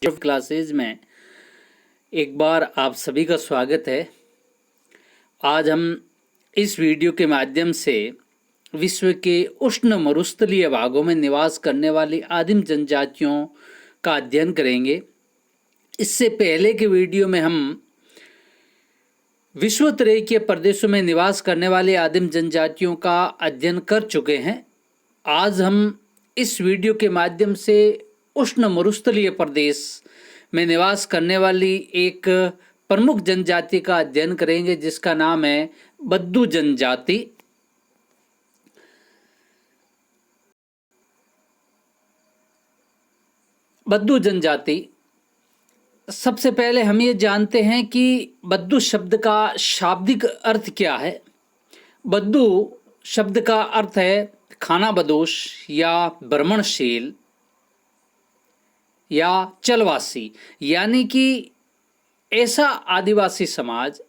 Classes में एक बार आप सभी का स्वागत है। आज हम इस वीडियो के माध्यम से विश्व के उष्ण मरुस्थलीय भागों में निवास करने वाली आदिम जनजातियों का अध्ययन करेंगे। इससे पहले के वीडियो में हम विषुवतरेखीय प्रदेशों में निवास करने वाली आदिम जनजातियों का अध्ययन कर चुके हैं। आज हम इस वीडियो के माध्यम से उष्ण मरुस्थलीय प्रदेश में निवास करने वाली एक प्रमुख जनजाति का अध्ययन करेंगे, जिसका नाम है बद्दू जनजाति। बद्दू जनजाति, सबसे पहले हम ये जानते हैं कि बद्दू शब्द का शाब्दिक अर्थ क्या है। बद्दू शब्द का अर्थ है खानाबदोश या भ्रमणशील या चलवासी, यानी कि ऐसा आदिवासी समाज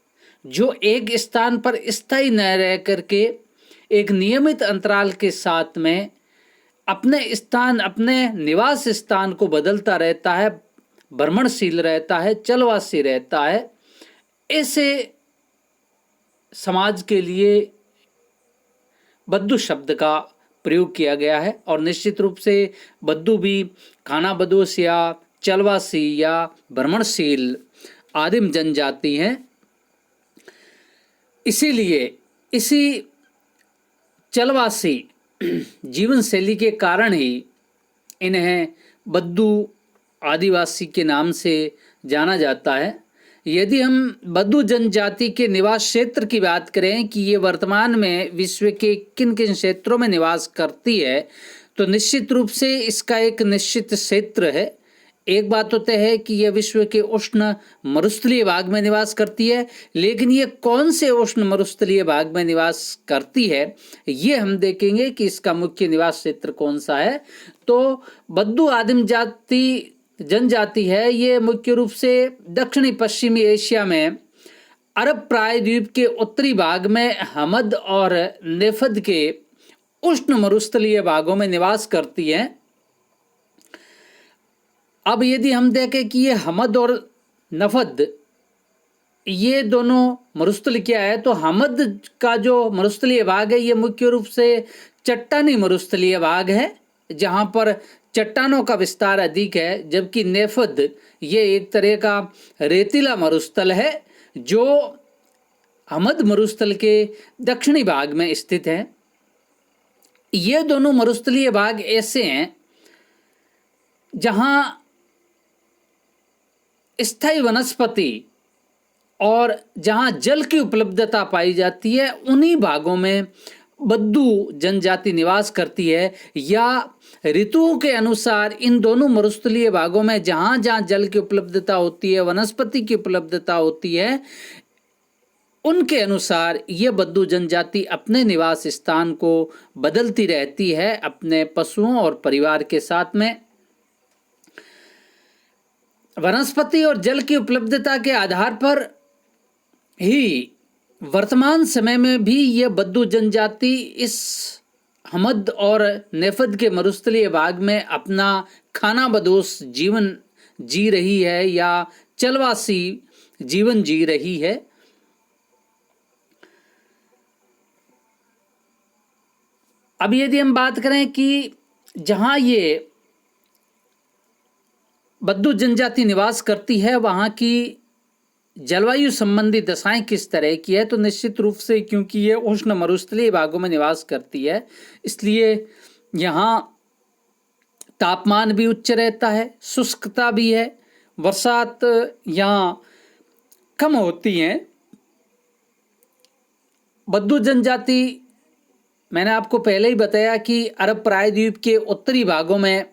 जो एक स्थान पर स्थायी न रह करके एक नियमित अंतराल के साथ में अपने निवास स्थान को बदलता रहता है, भ्रमणशील रहता है, चलवासी रहता है। ऐसे समाज के लिए बद्दू शब्द का प्रयोग किया गया है। और निश्चित रूप से बद्दू भी खानाबदोश या चलवासी या भ्रमणशील आदिम जनजाति हैं। इसीलिए इसी चलवासी जीवन शैली के कारण ही इन्हें बद्दू आदिवासी के नाम से जाना जाता है। यदि हम बद्दू जनजाति के निवास क्षेत्र की बात करें कि ये वर्तमान में विश्व के किन किन क्षेत्रों में निवास करती है, तो निश्चित रूप से इसका एक निश्चित क्षेत्र है। एक बात तो तय है कि यह विश्व के उष्ण मरुस्थलीय भाग में निवास करती है, लेकिन ये कौन से उष्ण मरुस्थलीय भाग में निवास करती है ये हम देखेंगे कि इसका मुख्य निवास क्षेत्र कौन सा है। तो बद्दू आदिम जनजाति है, ये मुख्य रूप से दक्षिणी पश्चिमी एशिया में अरब प्रायद्वीप के उत्तरी भाग में हमद और नेफद के उष्ण मरुस्थलीय भागों में निवास करती हैं। अब यदि हम देखें कि ये हमद और नफद ये दोनों मरुस्थल क्या है, तो हमद का जो मरुस्थलीय भाग है ये मुख्य रूप से चट्टानी मरुस्थलीय भाग है, जहाँ पर चट्टानों का विस्तार अधिक है, जबकि नेफद ये एक तरह का रेतीला मरुस्थल है जो हमद मरुस्थल के दक्षिणी भाग में स्थित है। ये दोनों मरुस्थलीय भाग ऐसे हैं जहाँ स्थायी वनस्पति और जहाँ जल की उपलब्धता पाई जाती है, उन्हीं भागों में बद्दू जनजाति निवास करती है। या ऋतुओं के अनुसार इन दोनों मरुस्थलीय भागों में जहाँ जहाँ जल की उपलब्धता होती है, वनस्पति की उपलब्धता होती है, उनके अनुसार ये बद्दू जनजाति अपने निवास स्थान को बदलती रहती है अपने पशुओं और परिवार के साथ में। वनस्पति और जल की उपलब्धता के आधार पर ही वर्तमान समय में भी यह बद्दू जनजाति इस हमद और नेफद के मरुस्थलीय भाग में अपना खानाबदोश जीवन जी रही है या चलवासी जीवन जी रही है। अब यदि हम बात करें कि जहाँ ये बद्दू जनजाति निवास करती है वहाँ की जलवायु संबंधी दशाएं किस तरह की है, तो निश्चित रूप से क्योंकि ये उष्ण मरुस्थलीय भागों में निवास करती है, इसलिए यहाँ तापमान भी उच्च रहता है, शुष्कता भी है, बरसात यहाँ कम होती है। बद्दू जनजाति मैंने आपको पहले ही बताया कि अरब प्रायद्वीप के उत्तरी भागों में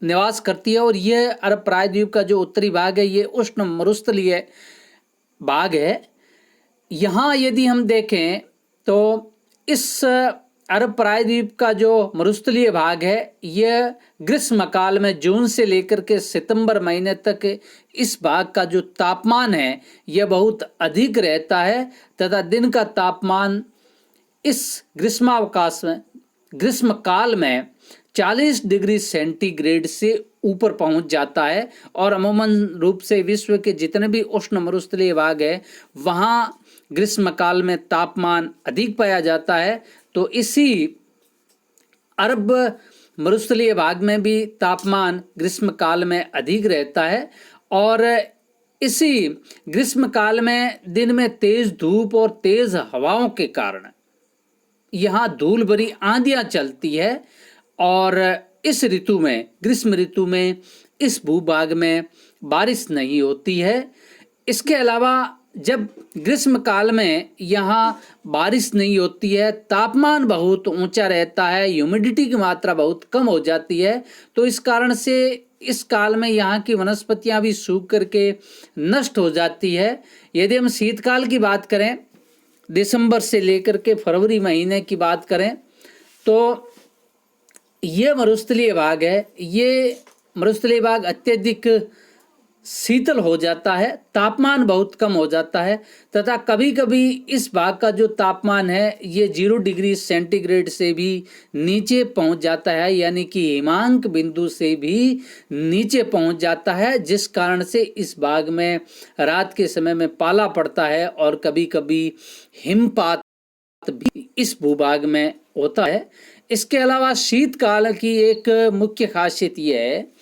निवास करती है, और यह अरब प्रायद्वीप का जो उत्तरी भाग है ये उष्ण मरुस्थलीय भाग है। यहाँ यदि हम देखें तो इस अरब प्रायद्वीप का जो मरुस्थलीय भाग है यह ग्रीष्मकाल में जून से लेकर के सितंबर महीने तक इस भाग का जो तापमान है यह बहुत अधिक रहता है, तथा दिन का तापमान इस ग्रीष्मकाल में 40 डिग्री सेंटीग्रेड से ऊपर पहुंच जाता है। और अमूमन रूप से विश्व के जितने भी उष्ण मरुस्थलीय भाग है वहाँ ग्रीष्म काल में तापमान अधिक पाया जाता है। तो इसी अरब मरुस्थलीय भाग में भी तापमान ग्रीष्म काल में अधिक रहता है। और इसी ग्रीष्म काल में दिन में तेज धूप और तेज हवाओं के कारण यहाँ धूल भरी आंधियां चलती है। और इस ऋतु में, ग्रीष्म ऋतु में, इस भूभाग में बारिश नहीं होती है। इसके अलावा जब ग्रीष्म काल में यहाँ बारिश नहीं होती है, तापमान बहुत ऊंचा रहता है, ह्यूमिडिटी की मात्रा बहुत कम हो जाती है, तो इस कारण से इस काल में यहाँ की वनस्पतियाँ भी सूख करके नष्ट हो जाती है। यदि हम शीतकाल की बात करें, दिसंबर से लेकर के फरवरी महीने की बात करें, तो ये मरुस्थलीय भाग है, ये मरुस्थलीय भाग अत्यधिक शीतल हो जाता है, तापमान बहुत कम हो जाता है, तथा कभी कभी इस भाग का जो तापमान है ये 0 डिग्री सेंटीग्रेड से भी नीचे पहुंच जाता है, यानी कि हिमांक बिंदु से भी नीचे पहुंच जाता है, जिस कारण से इस भाग में रात के समय में पाला पड़ता है और कभी कभी हिमपात भी इस भूभाग में होता है। इसके अलावा शीतकाल की एक मुख्य खासियत यह है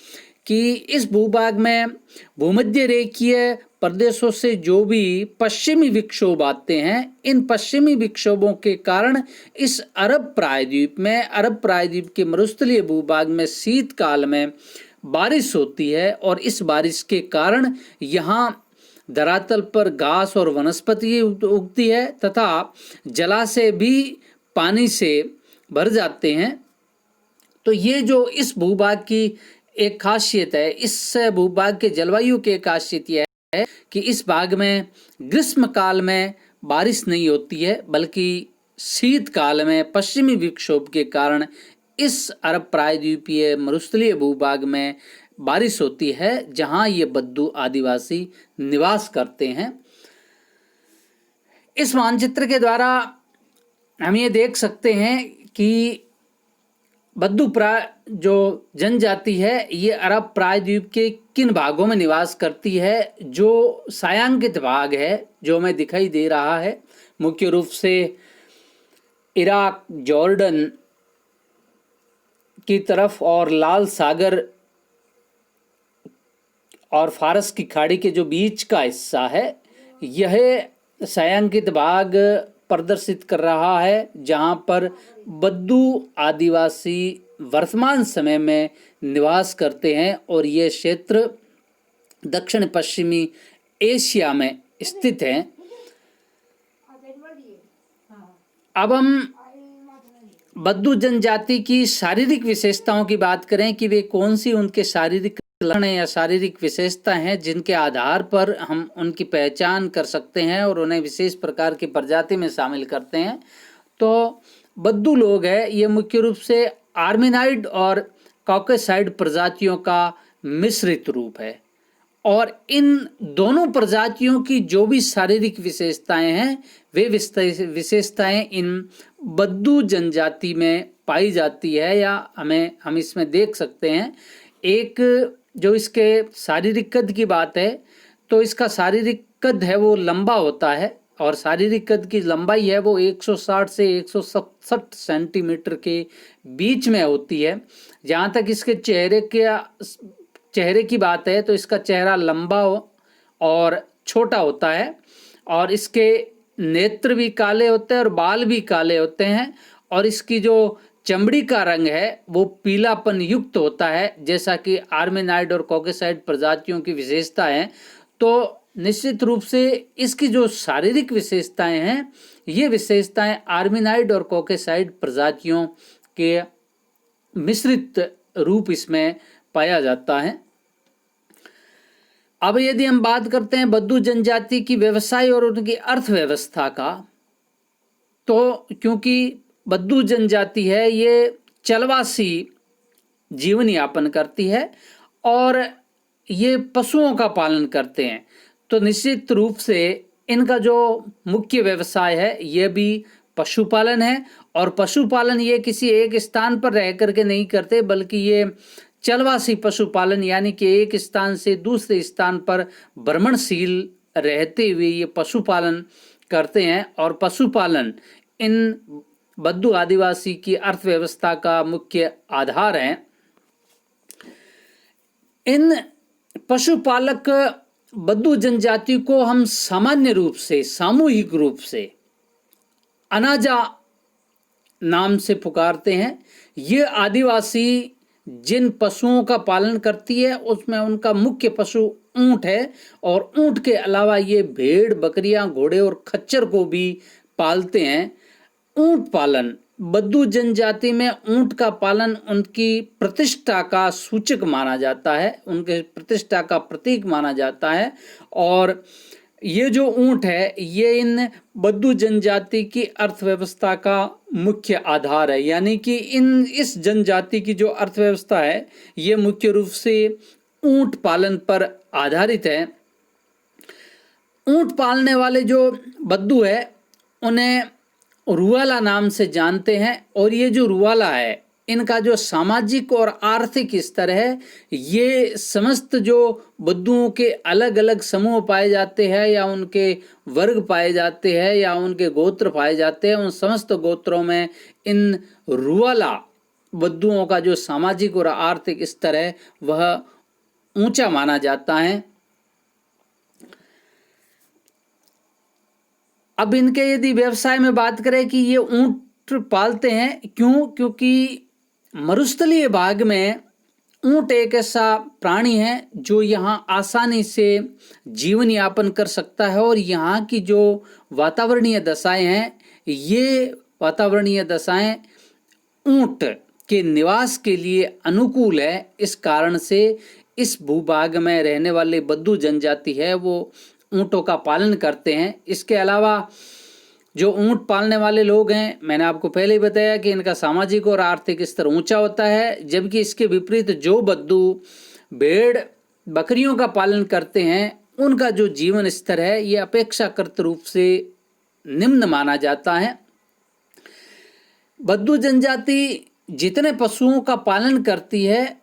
कि इस भूभाग में भूमध्य रेखीय प्रदेशों से जो भी पश्चिमी विक्षोभ आते हैं, इन पश्चिमी विक्षोभों के कारण इस अरब प्रायद्वीप के मरुस्थलीय भूभाग में शीतकाल में बारिश होती है। और इस बारिश के कारण यहाँ धरातल पर घास और वनस्पति उगती है तथा जलाशय भी पानी से भर जाते हैं। तो ये जो इस भूभाग की एक खासियत है, इस भूभाग के जलवायु की एक खासियत यह है कि इस भाग में ग्रीष्म काल में बारिश नहीं होती है, बल्कि शीतकाल में पश्चिमी विक्षोभ के कारण इस अरब प्रायद्वीपीय मरुस्थलीय भूभाग में बारिश होती है, जहां ये बद्दू आदिवासी निवास करते हैं। इस मानचित्र के द्वारा हम ये देख सकते हैं कि बद्दू जो जनजाति है ये अरब प्रायद्वीप के किन भागों में निवास करती है। जो छायांकित भाग है जो हमें दिखाई दे रहा है, मुख्य रूप से इराक, जॉर्डन की तरफ और लाल सागर और फारस की खाड़ी के जो बीच का हिस्सा है, यह छायांकित भाग प्रदर्शित कर रहा है, जहां पर बद्दू आदिवासी वर्तमान समय में निवास करते हैं। और ये क्षेत्र दक्षिण पश्चिमी एशिया में स्थित है। अब हम बद्दू जनजाति की शारीरिक विशेषताओं की बात करें कि वे कौन सी उनके शारीरिक लक्षण या शारीरिक विशेषता हैं जिनके आधार पर हम उनकी पहचान कर सकते हैं और उन्हें विशेष प्रकार की प्रजाति में शामिल करते हैं। तो बद्दू लोग हैं, ये मुख्य रूप से आर्मेनाइड और कॉकेसाइड प्रजातियों का मिश्रित रूप है। और इन दोनों प्रजातियों की जो भी शारीरिक विशेषताएं हैं, वे विशेषताएं इन बद्दू जनजाति में पाई जाती है, या हम इसमें देख सकते हैं। एक जो इसके शारीरिक कद की बात है, तो इसका शारीरिक कद है वो लंबा होता है, और शारीरिक कद की लंबाई है वो 160 से 167 सेंटीमीटर के बीच में होती है। जहाँ तक इसके चेहरे की बात है, तो इसका चेहरा लंबा और छोटा होता है, और इसके नेत्र भी काले होते हैं और बाल भी काले होते हैं, और इसकी जो चमड़ी का रंग है वो पीलापन युक्त होता है, जैसा कि आर्मेनाइड और कॉकेसाइड प्रजातियों की विशेषता है। तो निश्चित रूप से इसकी जो शारीरिक विशेषताएं हैं, ये विशेषताएं आर्मेनाइड और कॉकेसाइड प्रजातियों के मिश्रित रूप इसमें पाया जाता है। अब यदि हम बात करते हैं बद्दू जनजाति की व्यवसाय और उनकी अर्थव्यवस्था का, तो क्योंकि बद्दू जनजाति है ये चलवासी जीवन यापन करती है और ये पशुओं का पालन करते हैं, तो निश्चित रूप से इनका जो मुख्य व्यवसाय है ये भी पशुपालन है। और पशुपालन ये किसी एक स्थान पर रह करके नहीं करते, बल्कि ये चलवासी पशुपालन यानी कि एक स्थान से दूसरे स्थान पर भ्रमणशील रहते हुए ये पशुपालन करते हैं। और पशुपालन इन बद्दू आदिवासी की अर्थव्यवस्था का मुख्य आधार है। इन पशुपालक बद्दू जनजाति को हम सामान्य रूप से, सामूहिक रूप से अनाजा नाम से पुकारते हैं। ये आदिवासी जिन पशुओं का पालन करती है उसमें उनका मुख्य पशु ऊंट है, और ऊंट के अलावा ये भेड़, बकरियां, घोड़े और खच्चर को भी पालते हैं। ऊंट पालन बद्दू जनजाति में ऊंट का पालन उनकी प्रतिष्ठा का सूचक माना जाता है, उनके प्रतिष्ठा का प्रतीक माना जाता है। और ये जो ऊंट है ये इन बद्दू जनजाति की अर्थव्यवस्था का मुख्य आधार है, यानी कि इस जनजाति की जो अर्थव्यवस्था है ये मुख्य रूप से ऊंट पालन पर आधारित है। ऊंट पालने वाले जो बद्दू है उन्हें रुवाला नाम से जानते हैं, और ये जो रुवाला है इनका जो सामाजिक और आर्थिक स्तर है, ये समस्त जो बद्दुओं के अलग अलग समूह पाए जाते हैं या उनके वर्ग पाए जाते हैं या उनके गोत्र पाए जाते हैं, उन समस्त गोत्रों में इन रुवाला बद्दुओं का जो सामाजिक और आर्थिक स्तर है वह ऊंचा माना जाता है। अब इनके यदि व्यवसाय में बात करें कि ये ऊंट पालते हैं, क्योंकि मरुस्थलीय भाग में ऊंट एक ऐसा प्राणी है जो यहाँ आसानी से जीवन यापन कर सकता है, और यहाँ की जो वातावरणीय दशाएं हैं ये वातावरणीय दशाएं ऊंट के निवास के लिए अनुकूल है। इस कारण से इस भूभाग में रहने वाले बद्दू जनजाति है वो ऊंटों का पालन करते हैं। इसके अलावा जो ऊंट पालने वाले लोग हैं, मैंने आपको पहले ही बताया कि इनका सामाजिक और आर्थिक स्तर ऊंचा होता है, जबकि इसके विपरीत जो बद्दू भेड़ बकरियों का पालन करते हैं उनका जो जीवन स्तर है ये अपेक्षाकृत रूप से निम्न माना जाता है। बद्दू जनजाति जितने पशुओं का पालन करती है,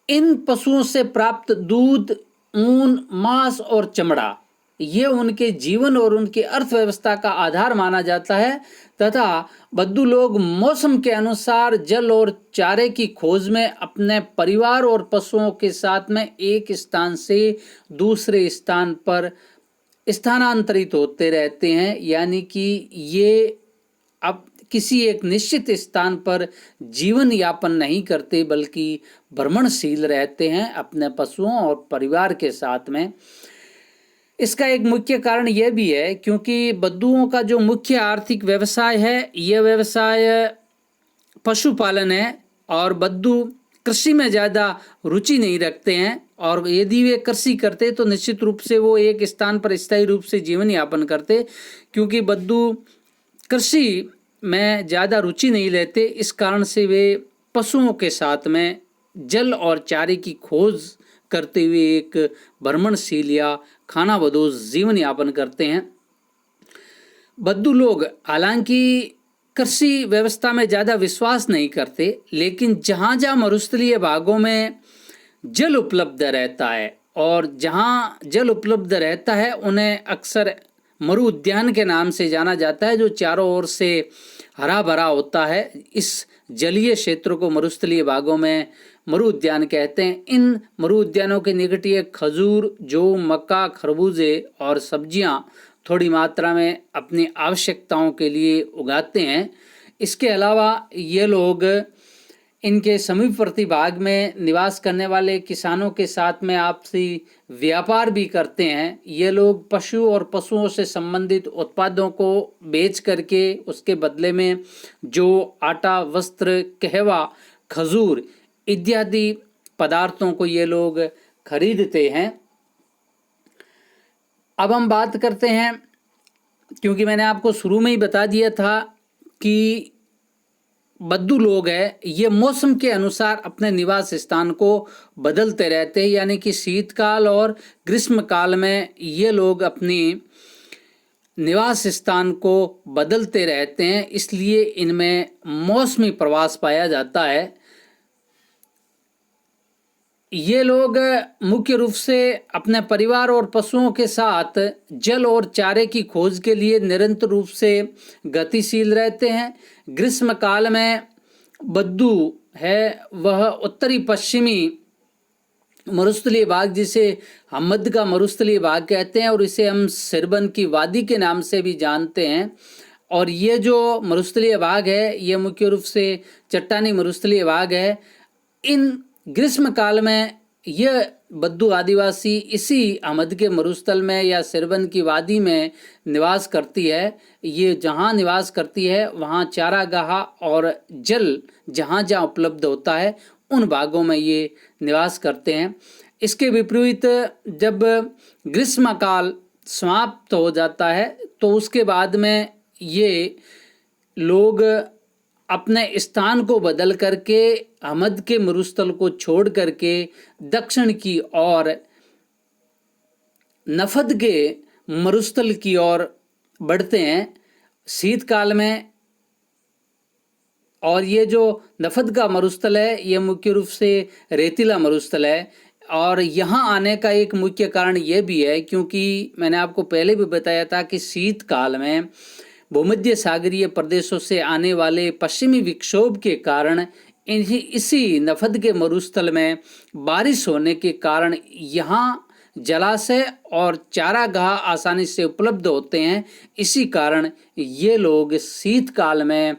इन पशुओं से प्राप्त दूध, ऊन, मांस और चमड़ा ये उनके जीवन और उनकी अर्थव्यवस्था का आधार माना जाता है, तथा बद्दू लोग मौसम के अनुसार जल और चारे की खोज में अपने परिवार और पशुओं के साथ में एक स्थान से दूसरे स्थान पर स्थानांतरित होते रहते हैं, यानी कि ये अब किसी एक निश्चित स्थान पर जीवन यापन नहीं करते बल्कि भ्रमणशील रहते हैं अपने पशुओं और परिवार के साथ में। इसका एक मुख्य कारण यह भी है क्योंकि बद्दुओं का जो मुख्य आर्थिक व्यवसाय है यह व्यवसाय पशुपालन है, और बद्दू कृषि में ज़्यादा रुचि नहीं रखते हैं, और यदि वे कृषि करते तो निश्चित रूप से वो एक स्थान पर स्थायी रूप से जीवन यापन करते, क्योंकि बद्दू कृषि में ज़्यादा रुचि नहीं लेते। इस कारण से वे पशुओं के साथ में जल और चारे की खोज करते हुए एक भ्रमणशील या खानाबदोश जीवन यापन करते हैं। बद्दू लोग हालांकि कृषि व्यवस्था में ज़्यादा विश्वास नहीं करते, लेकिन जहाँ जहाँ मरुस्थलीय भागों में जल उपलब्ध रहता है और जहाँ जल उपलब्ध रहता है उन्हें अक्सर मरु उद्यान के नाम से जाना जाता है, जो चारों ओर से हरा भरा होता है। इस जलीय क्षेत्र को मरुस्थलीय भागों में मरु उद्यान कहते हैं। इन मरु उद्यानों के निकट ये खजूर, जौ, मक्का, खरबूजे और सब्जियां थोड़ी मात्रा में अपनी आवश्यकताओं के लिए उगाते हैं। इसके अलावा ये लोग इनके समीपवर्ती भाग में निवास करने वाले किसानों के साथ में आपसी व्यापार भी करते हैं। ये लोग पशु और पशुओं से संबंधित उत्पादों को बेच करके उसके बदले में जो आटा, वस्त्र, कहवा, खजूर इत्यादि पदार्थों को ये लोग खरीदते हैं। अब हम बात करते हैं, क्योंकि मैंने आपको शुरू में ही बता दिया था कि बद्दू लोग हैं ये मौसम के अनुसार अपने निवास स्थान को बदलते रहते हैं, यानी कि शीतकाल और ग्रीष्मकाल में ये लोग अपनी निवास स्थान को बदलते रहते हैं, इसलिए इनमें मौसमी प्रवास पाया जाता है। ये लोग मुख्य रूप से अपने परिवार और पशुओं के साथ जल और चारे की खोज के लिए निरंतर रूप से गतिशील रहते हैं। ग्रीष्म काल में बद्दू है वह उत्तरी पश्चिमी मरुस्थलीय भाग, जिसे हम मध्य का मरुस्थलीय भाग कहते हैं और इसे हम सिरबन की वादी के नाम से भी जानते हैं। और ये जो मरुस्थलीय भाग है ये मुख्य रूप से चट्टानी मरुस्थलीय भाग है। इन ग्रीष्म काल में यह बद्दू आदिवासी इसी अहमद के मरुस्थल में या सिरबन की वादी में निवास करती है। ये जहाँ निवास करती है वहाँ चारागाह और जल जहाँ जहाँ उपलब्ध होता है उन भागों में ये निवास करते हैं। इसके विपरीत जब ग्रीष्म काल समाप्त हो जाता है तो उसके बाद में ये लोग अपने स्थान को बदल करके अहमद के मरुस्थल को छोड़ करके दक्षिण की ओर नफद के मरुस्थल की ओर बढ़ते हैं शीतकाल में। और ये जो नफद का मरुस्थल है ये मुख्य रूप से रेतीला मरुस्थल है। और यहाँ आने का एक मुख्य कारण ये भी है क्योंकि मैंने आपको पहले भी बताया था कि शीतकाल में भूमध्य सागरीय प्रदेशों से आने वाले पश्चिमी विक्षोभ के कारण इसी नफद के मरुस्थल में बारिश होने के कारण यहाँ जलाशय और चारागाह आसानी से उपलब्ध होते हैं। इसी कारण ये लोग शीतकाल में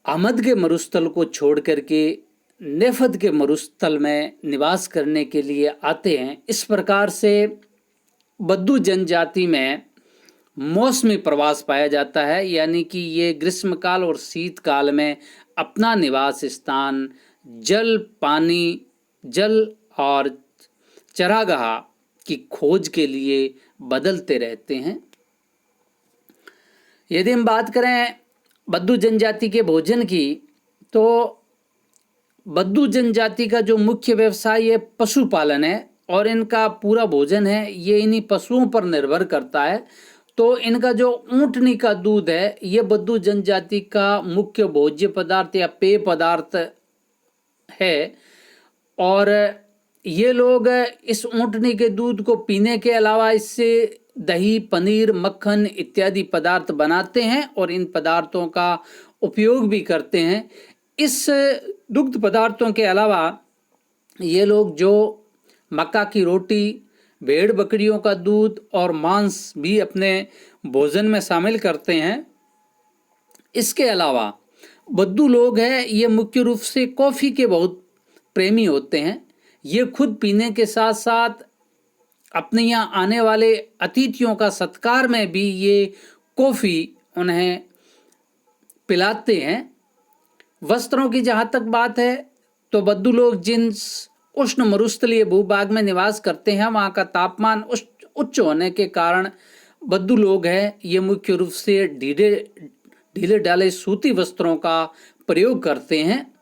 अहमद के मरुस्थल को छोड़ करके नेफद के मरुस्थल में निवास करने के लिए आते हैं। इस प्रकार से बद्दू जनजाति में मौसमी प्रवास पाया जाता है, यानी कि ये ग्रीष्मकाल और शीतकाल में अपना निवास स्थान जल और चरागाह की खोज के लिए बदलते रहते हैं। यदि हम बात करें बद्दू जनजाति के भोजन की, तो बद्दू जनजाति का जो मुख्य व्यवसाय है पशुपालन है और इनका पूरा भोजन है ये इन्हीं पशुओं पर निर्भर करता है। तो इनका जो ऊँटनी का दूध है ये बद्दू जनजाति का मुख्य भोज्य पदार्थ या पेय पदार्थ है। और ये लोग इस ऊँटनी के दूध को पीने के अलावा इससे दही, पनीर, मक्खन इत्यादि पदार्थ बनाते हैं और इन पदार्थों का उपयोग भी करते हैं। इस दुग्ध पदार्थों के अलावा ये लोग जो मक्का की रोटी, भेड़ बकरियों का दूध और मांस भी अपने भोजन में शामिल करते हैं। इसके अलावा बद्दू लोग हैं ये मुख्य रूप से कॉफ़ी के बहुत प्रेमी होते हैं। ये खुद पीने के साथ साथ अपने यहाँ आने वाले अतिथियों का सत्कार में भी ये कॉफ़ी उन्हें पिलाते हैं। वस्त्रों की जहाँ तक बात है तो बद्दू लोग जिन उष्ण मरुस्थलीय भूभाग में निवास करते हैं वहाँ का तापमान उच्च होने के कारण बद्दू लोग हैं ये मुख्य रूप से ढीले ढाले सूती वस्त्रों का प्रयोग करते हैं।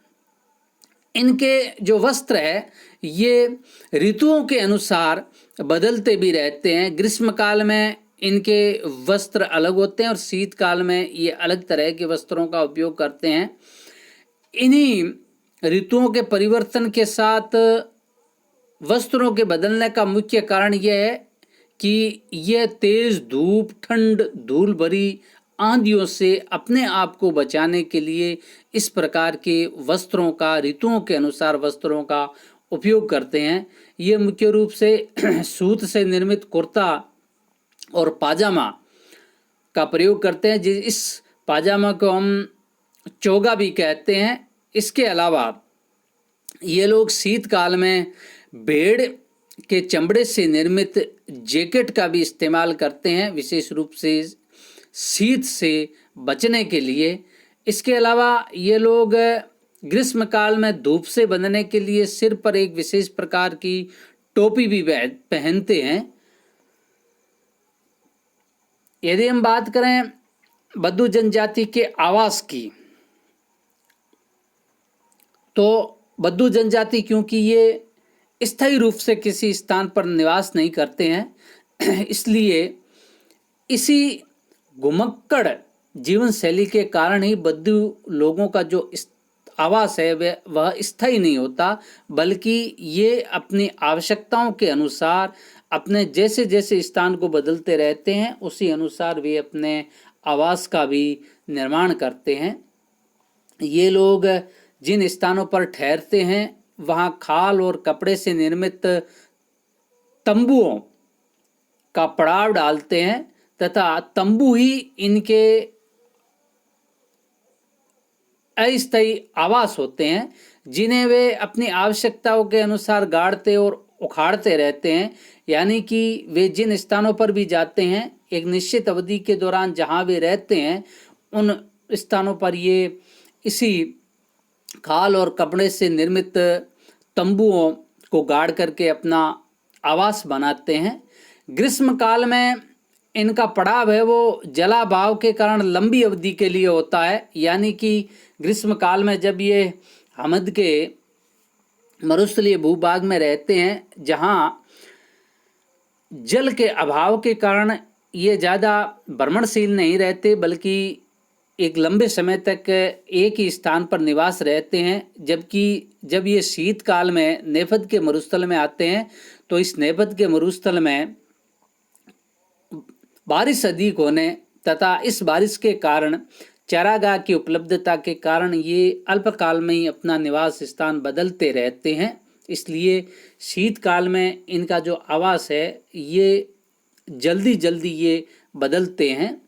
इनके जो वस्त्र है ये ऋतुओं के अनुसार बदलते भी रहते हैं। ग्रीष्म काल में इनके वस्त्र अलग होते हैं और शीतकाल में ये अलग तरह के वस्त्रों का उपयोग करते हैं। इन्हीं ऋतुओं के परिवर्तन के साथ वस्त्रों के बदलने का मुख्य कारण यह है कि यह तेज धूप, ठंड, धूल भरी आंधियों से अपने आप को बचाने के लिए इस प्रकार के वस्त्रों का, ऋतुओं के अनुसार वस्त्रों का उपयोग करते हैं। ये मुख्य रूप से सूत से निर्मित कुर्ता और पाजामा का प्रयोग करते हैं। इस पाजामा को हम चोगा भी कहते हैं। इसके अलावा ये लोग शीतकाल में भेड़ के चमड़े से निर्मित जैकेट का भी इस्तेमाल करते हैं, विशेष रूप से शीत से बचने के लिए। इसके अलावा ये लोग ग्रीष्म काल में धूप से बचने के लिए सिर पर एक विशेष प्रकार की टोपी भी पहनते हैं। यदि हम बात करें बद्दू जनजाति के आवास की, तो बद्दू जनजाति क्योंकि ये स्थायी रूप से किसी स्थान पर निवास नहीं करते हैं इसलिए इसी घुमक्कड़ जीवन शैली के कारण ही बद्दू लोगों का जो आवास है वह स्थायी नहीं होता, बल्कि ये अपनी आवश्यकताओं के अनुसार अपने जैसे जैसे स्थान को बदलते रहते हैं, उसी अनुसार वे अपने आवास का भी निर्माण करते हैं। ये लोग जिन स्थानों पर ठहरते हैं वहाँ खाल और कपड़े से निर्मित तंबुओं का पड़ाव डालते हैं तथा तंबू ही इनके अस्थायी आवास होते हैं, जिन्हें वे अपनी आवश्यकताओं के अनुसार गाड़ते और उखाड़ते रहते हैं। यानी कि वे जिन स्थानों पर भी जाते हैं, एक निश्चित अवधि के दौरान जहाँ वे रहते हैं, उन स्थानों पर ये इसी खाल और कपड़े से निर्मित तंबुओं को गाड़ करके अपना आवास बनाते हैं। ग्रीष्म काल में इनका पड़ाव है वो जलाभाव के कारण लंबी अवधि के लिए होता है। यानी कि ग्रीष्म काल में जब ये हमद के मरुस्थलीय भूभाग में रहते हैं, जहाँ जल के अभाव के कारण ये ज़्यादा भ्रमणशील नहीं रहते, बल्कि एक लंबे समय तक एक ही स्थान पर निवास रहते हैं। जबकि जब ये शीतकाल में नेपथ्य के मरुस्थल में आते हैं, तो इस नेपथ्य के मरुस्थल में बारिश अधिक होने तथा इस बारिश के कारण चारागाह की उपलब्धता के कारण ये अल्पकाल में ही अपना निवास स्थान बदलते रहते हैं। इसलिए शीतकाल में इनका जो आवास है ये जल्दी जल्दी ये बदलते हैं।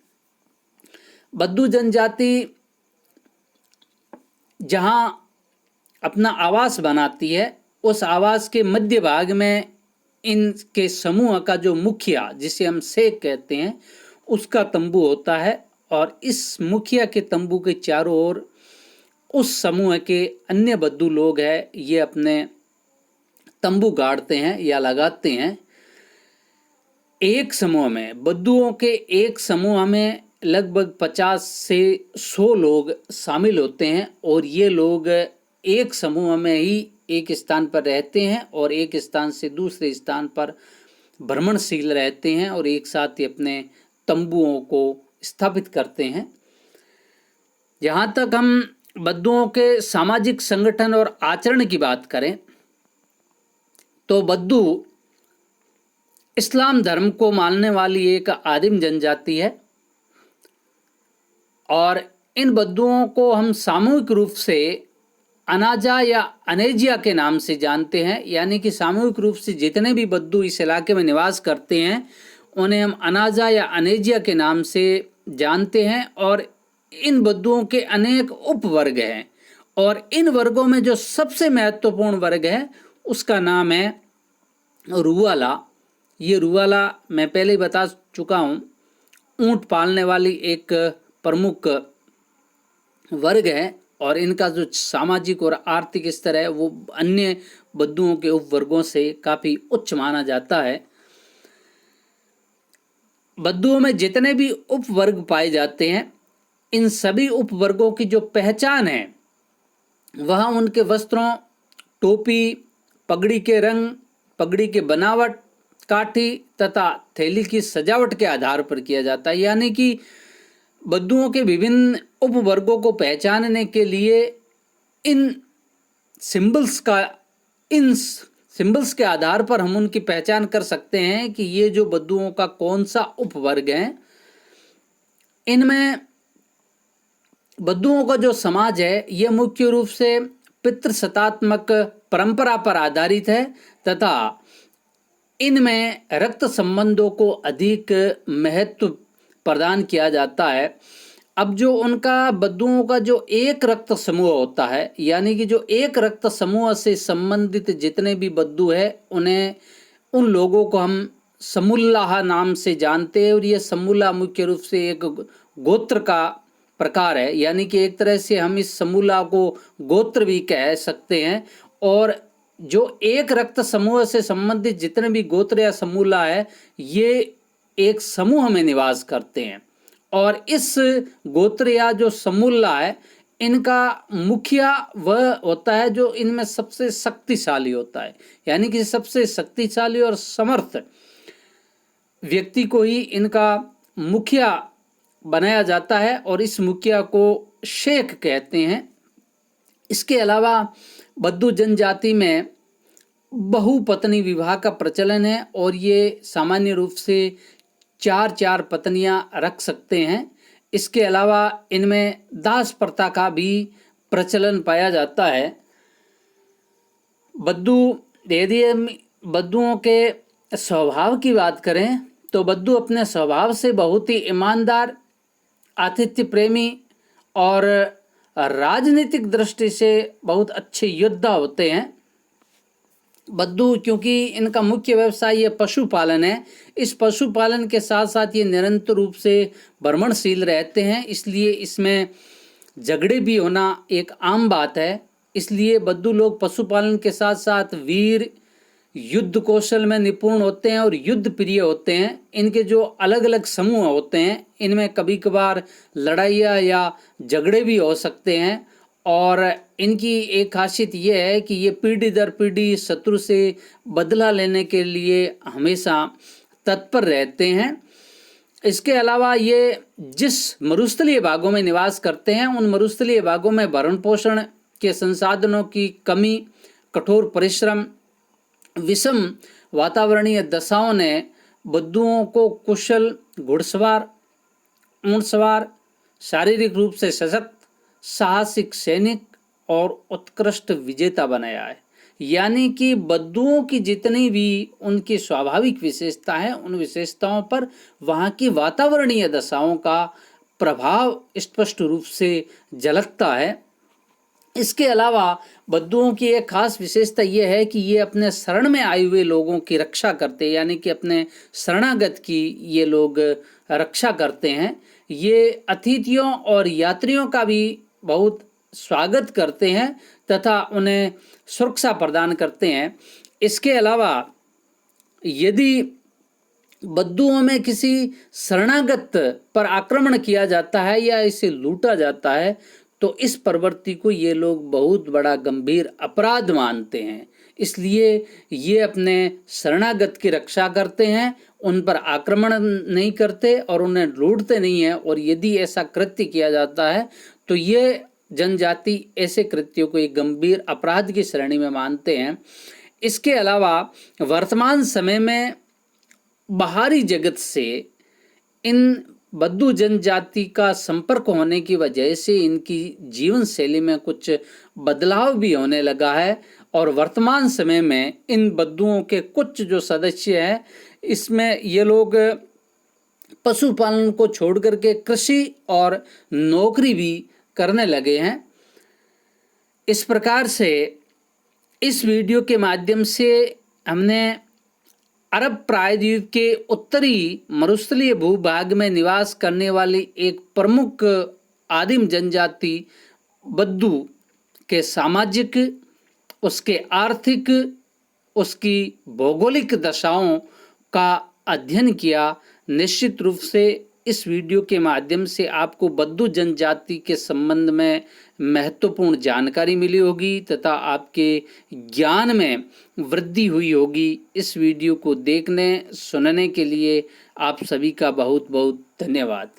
बद्दू जनजाति जहाँ अपना आवास बनाती है, उस आवास के मध्य भाग में इनके समूह का जो मुखिया, जिसे हम शेख कहते हैं, उसका तंबू होता है। और इस मुखिया के तंबू के चारों ओर उस समूह के अन्य बद्दू लोग हैं, ये अपने तंबू गाड़ते हैं या लगाते हैं। एक समूह में बद्दुओं के एक समूह में लगभग 50 से 100 लोग शामिल होते हैं और ये लोग एक समूह में ही एक स्थान पर रहते हैं और एक स्थान से दूसरे स्थान पर भ्रमणशील रहते हैं और एक साथ ही अपने तंबुओं को स्थापित करते हैं। जहाँ तक हम बद्दुओं के सामाजिक संगठन और आचरण की बात करें, तो बद्दू इस्लाम धर्म को मानने वाली एक आदिम जनजाति है और इन बद्दुओं को हम सामूहिक रूप से अनाजा या अनेजिया के नाम से जानते हैं। यानी कि सामूहिक रूप से जितने भी बद्दू इस इलाके में निवास करते हैं, उन्हें हम अनाजा या अनेजिया के नाम से जानते हैं। और इन बद्दुओं के अनेक उपवर्ग हैं और इन वर्गों में जो सबसे महत्वपूर्ण वर्ग है उसका नाम है रुवाला। ये रुवाला मैं पहले ही बता चुका हूँ, ऊँट पालने वाली एक प्रमुख वर्ग है और इनका जो सामाजिक और आर्थिक स्तर है वो अन्य बद्दुओं के उपवर्गों से काफ़ी उच्च माना जाता है। बद्दुओं में जितने भी उपवर्ग पाए जाते हैं, इन सभी उपवर्गों की जो पहचान है वह उनके वस्त्रों, टोपी, पगड़ी के रंग, पगड़ी के बनावट, काठी तथा थैली की सजावट के आधार पर किया जाता है। यानी कि बद्दुओं के विभिन्न उपवर्गों को पहचानने के लिए इन सिंबल्स के आधार पर हम उनकी पहचान कर सकते हैं कि ये जो बद्दुओं का कौन सा उपवर्ग है। इनमें बद्दुओं का जो समाज है ये मुख्य रूप से पितृसत्तात्मक परंपरा पर आधारित है तथा इनमें रक्त संबंधों को अधिक महत्व प्रदान किया जाता है। अब जो उनका बद्दुओं का जो एक रक्त समूह होता है, यानी कि जो एक रक्त समूह से संबंधित जितने भी बद्दू है, उन लोगों को हम समूल्लाह नाम से जानते हैं। और ये समूल्लाह मुख्य रूप से एक गोत्र का प्रकार है, यानी कि एक तरह से हम इस समूल्लाह को गोत्र भी कह सकते हैं। और जो एक रक्त समूह से संबंधित जितने भी गोत्र या समूल्लाह है, ये एक समूह में निवास करते हैं और इस गोत्र या जो समूल्लाह है, इनका मुखिया वह होता है जो इनमें सबसे शक्तिशाली होता है। यानी कि सबसे शक्तिशाली और समर्थ व्यक्ति को ही इनका मुखिया बनाया जाता है और इस मुखिया को शेख कहते हैं। इसके अलावा बद्दू जनजाति में बहुपत्नी विवाह का प्रचलन है और ये सामान्य रूप से 4 पत्नियां रख सकते हैं। इसके अलावा इनमें दास प्रथा का भी प्रचलन पाया जाता है। यदि हम बद्दुओं के स्वभाव की बात करें तो बद्दू अपने स्वभाव से बहुत ही ईमानदार, आतिथ्य प्रेमी और राजनीतिक दृष्टि से बहुत अच्छे योद्धा होते हैं। बद्दू क्योंकि इनका मुख्य व्यवसाय ये पशुपालन है, इस पशुपालन के साथ साथ ये निरंतर रूप से भ्रमणशील रहते हैं, इसलिए इसमें झगड़े भी होना एक आम बात है। इसलिए बद्दू लोग पशुपालन के साथ साथ वीर, युद्ध कौशल में निपुण होते हैं और युद्ध प्रिय होते हैं। इनके जो अलग अलग समूह होते हैं इनमें कभी कभार लड़ाइयाँ या झगड़े भी हो सकते हैं और इनकी एक खासियत ये है कि ये पीढ़ी दर पीढ़ी शत्रु से बदला लेने के लिए हमेशा तत्पर रहते हैं। इसके अलावा ये जिस मरुस्थलीय भागों में निवास करते हैं उन मरुस्थलीय भागों में भरण पोषण के संसाधनों की कमी, कठोर परिश्रम, विषम वातावरणीय दशाओं ने बद्दुओं को कुशल घुड़सवार, ऊंट सवार, शारीरिक रूप से सशक्त, साहसिक सैनिक और उत्कृष्ट विजेता बनाया है। यानी कि बद्दुओं की जितनी भी उनकी स्वाभाविक विशेषता है उन विशेषताओं पर वहाँ की वातावरणीय दशाओं का प्रभाव स्पष्ट रूप से झलकता है। इसके अलावा बद्दुओं की एक खास विशेषता यह है कि ये अपने शरण में आए हुए लोगों की रक्षा करते हैं, यानी कि अपने शरणागत की ये लोग रक्षा करते हैं। ये अतिथियों और यात्रियों का भी बहुत स्वागत करते हैं तथा उन्हें सुरक्षा प्रदान करते हैं। इसके अलावा यदि बद्दुओं में किसी शरणागत पर आक्रमण किया जाता है या इसे लूटा जाता है तो इस प्रवृत्ति को ये लोग बहुत बड़ा गंभीर अपराध मानते हैं, इसलिए ये अपने शरणागत की रक्षा करते हैं, उन पर आक्रमण नहीं करते और उन्हें लूटते नहीं हैं। और यदि ऐसा कृत्य किया जाता है तो ये जनजाति ऐसे कृत्यों को एक गंभीर अपराध की श्रेणी में मानते हैं। इसके अलावा वर्तमान समय में बाहरी जगत से इन बद्दू जनजाति का संपर्क होने की वजह से इनकी जीवन शैली में कुछ बदलाव भी होने लगा है और वर्तमान समय में इन बद्दुओं के कुछ जो सदस्य हैं इसमें ये लोग पशुपालन को छोड़ करके कृषि और नौकरी भी करने लगे हैं। इस प्रकार से इस वीडियो के माध्यम से हमने अरब प्रायद्वीप के उत्तरी मरुस्थलीय भूभाग में निवास करने वाली एक प्रमुख आदिम जनजाति बद्दू के सामाजिक, उसके आर्थिक, उसकी भौगोलिक दशाओं का अध्ययन किया। निश्चित रूप से इस वीडियो के माध्यम से आपको बद्दू जनजाति के संबंध में महत्वपूर्ण जानकारी मिली होगी तथा आपके ज्ञान में वृद्धि हुई होगी। इस वीडियो को देखने सुनने के लिए आप सभी का बहुत बहुत धन्यवाद।